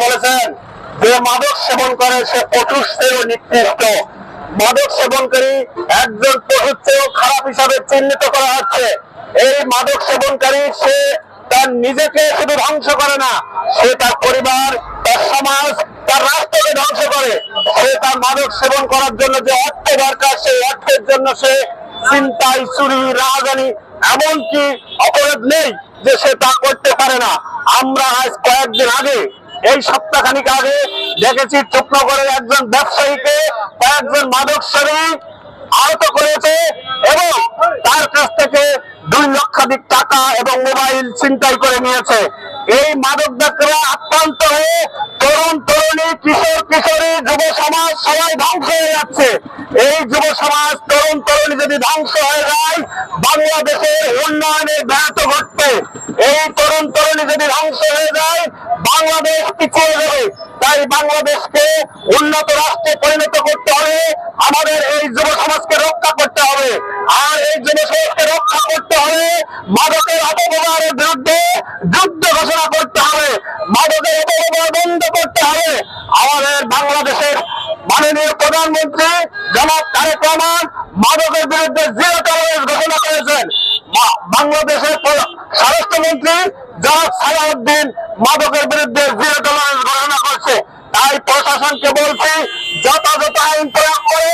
বলেছেন যে মাদক সেবন করে সে পশুর চেয়েও নিকৃষ্ট। মাদক সেবনকারী একজন পশুর চেয়েও খারাপ হিসাবে চিহ্নিত করা হচ্ছে। এই মাদক সেবনকারী সে তার নিজেকে শুধু ধ্বংস করে না, সে তার পরিবার, তার সমাজ, তার রাষ্ট্রকে ধ্বংস করে। সে তার মাদক সেবন করার জন্য যে অর্থ দরকার, সেই অর্থের জন্য সে ছিনতাই, চুরি, রাহাজানি, এমনকি অপরাধ নেই যে সে তা করতে পারে না। আমরা আজ কয়েকদিন আগে, এই সপ্তাহখানিক আগে দেখেছি চুকনগরের একজন ব্যবসায়ীকে কয়েকজন মাদক সেবী আহত করেছে এবং তার কাছ থেকে 2 লক্ষাধিক টাকা এবং মোবাইল ছিনতাই করে নিয়েছে। এই মাদক ব্যবসায়ীরা আক্রান্ত হয়ে তরুণ তরুণী, কিশোর কিশোরী, যুব সমাজ সবাই ধ্বংস হয়ে যাচ্ছে। এই যুব সমাজ, তরুণ তরুণী যদি ধ্বংস হয়ে যায়, বাংলাদেশের উন্নয়নের ব্যাহত ঘটবে। এই তরুণ তরুণী যদি ধ্বংস হয়ে যায়, বাংলাদেশ পিছিয়ে যাবে। তাই বাংলাদেশকে উন্নত রাষ্ট্রে পরিণত করতে হবে। আমাদের এই যুব সমাজকে রক্ষা করতে হবে। আর এই যুব সমাজকে রক্ষা করতে হবে, মাদকের অপব্যবহারের বিরুদ্ধে যুদ্ধ ঘোষণা করতে হবে। মাদকের অপব্যবহার বন্ধ করতে হবে। আমাদের বাংলাদেশের মাননীয় প্রধানমন্ত্রী জনাব তারেক রহমান মাদকের বিরুদ্ধে 0 টলারেন্স ঘোষণা করেছেন। বাংলাদেশের স্বরাষ্ট্রমন্ত্রী জনাব সালাউদ্দিন মাদকের বিরুদ্ধে 0 টলারেন্স ঘোষণা করছে। তাই প্রশাসনকে বলছি, যথাযথ আইন প্রয়োগ করে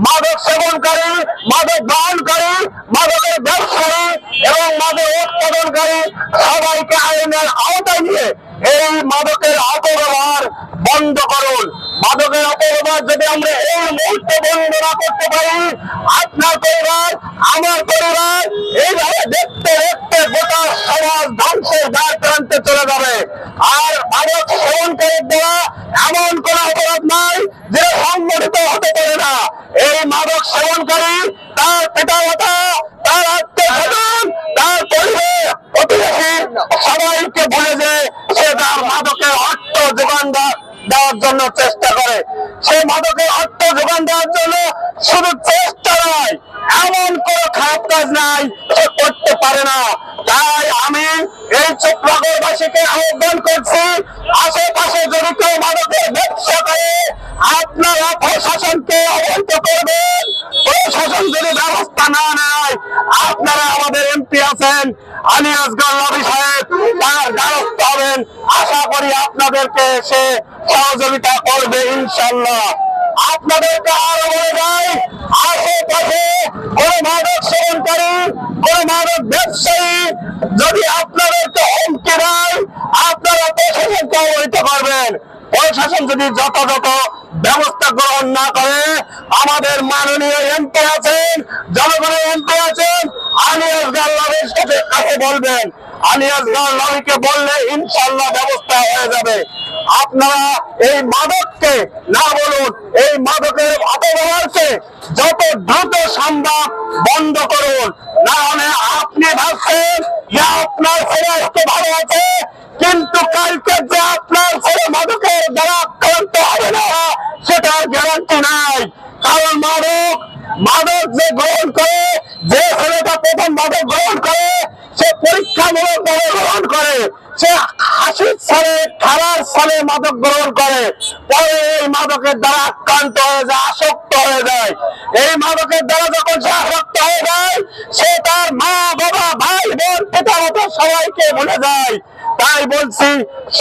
মাদক সেবনকারী, মাদক গ্রহণকারী, মাদকের ব্যবসায়ী এবং মাদক উৎপাদনকারী সবাইকে আইনের আওতায় নিয়ে এই মাদকের অপব্যবহার বন্ধ করুন। মাদকের অপব্যবহার যদি আমরা এই মুহূর্তে বন্ধ না করতে পারি, আপনার পরিবার, আমার পরিবার এইভাবে দেখতে দেখতে গোটা সমাজ ধ্বংসের দ্বার প্রান্তে চলে যাবে। আর মাদক সেবনকারীর দ্বারা এমন কোন অপরাধ নাই যে সংগঠিত হতে পারে না। এই মাদক সেবনকারী, তার পিতামাতা, তার আত্মীয়স্বজন, তার পরিবার, প্রতিবেশী সবাইকে ভুলে যে সে তার মাদকের অর্থ যোগান দেওয়ার জন্য চেষ্টা করে। সে মাদকের অর্থ যোগান দেওয়ার জন্য শুধু চেষ্টা নয়, এমন কোন খারাপ কাজ নাই সে করতে পারে না। তাই আমি এই চুকনগরবাসীকে আহ্বান করছি, আশেপাশে যদি কেউ মাদকের ব্যবসা করে, আপনারা প্রশাসনকে অবহিত করবেন। প্রশাসন যদি ব্যবস্থা না নেয়, আপনারা আমাদের এমপি আছেন আলী আসগর নবী সাহেব, তার দ্বারস্থ হবেন। আশা করি আপনাদেরকে সে সহযোগিতা করবে ইনশাল্লাহ। আপনাদেরকে আরো বলে যাই, আশেপাশে কোন মাদক সেবনকারী, কোন মাদক ব্যবসায়ী যদি আপনাদেরকে হুমকি দেয়, আপনারা প্রশাসনকে অবহিত করবেন। প্রশাসন যদি যথাযথ ব্যবস্থা গ্রহণ না করে, আমাদের মাননীয় এমপি আছেন, জনগণের এমপি আছেন, আলী আসগর নবীর সাথে কাছে বলবেন। আলী আসগর নবীকে বললে ইনশাল্লাহ ব্যবস্থা হয়ে যাবে। আপনারা এই মাদককে না বলুন, এই মাদকের অপব্যবহারকে যত দ্রুত সম্ভব বন্ধ করুন। না হলে আপনি ভাবছেন যে আপনার ছেলে আজকে ভালো আছে, কিন্তু কালকে যে আপনার ছেলে মাদকের দ্বারা আক্রান্ত হবে না, সেটার গ্যারান্টি নাই। কারণ মাদক যে গ্রহণ করে, যে ছেলেটা প্রথম মাদক গ্রহণ করে, সে পরীক্ষামূলক ভাবে গ্রহণ করে, সে হাসির ছলে, খেলার ছলে মাদক গ্রহণ করে, পরে এই মাদকের দ্বারা আক্রান্ত হয়ে যায়, আসক্ত হয়ে যায়। এই মাদকের দ্বারা যখন সে আসক্ত হয়ে যায়, সে তার মা, বাবা, ভাই, বোন, পিতামাতা সবাইকে ভুলে যায়। তাই বলছি,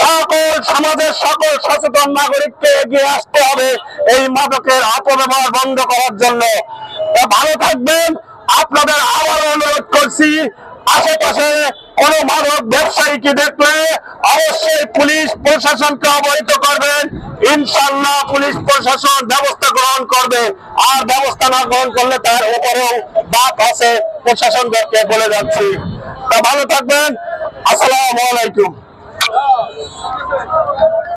সকল সমাজের সকল সচেতন নাগরিককে এগিয়ে আসতে হবে এই মাদকের অপব্যবহার বন্ধ করার জন্য। ভালো থাকবেন। আপনাদের আবার অনুরোধ করছি, আশেপাশে কোন মাদক ব্যবসায়ীকে দেখলে অবশ্যই পুলিশ প্রশাসনকে অবহিত করবেন। ইনশাল্লাহ পুলিশ প্রশাসন ব্যবস্থা গ্রহণ করবে। আর ব্যবস্থা না গ্রহণ করলে তার উপরেও বাপ আছে, প্রশাসনকে বলে যাচ্ছি। তা ভালো থাকবেন। আসসালামু আলাইকুম।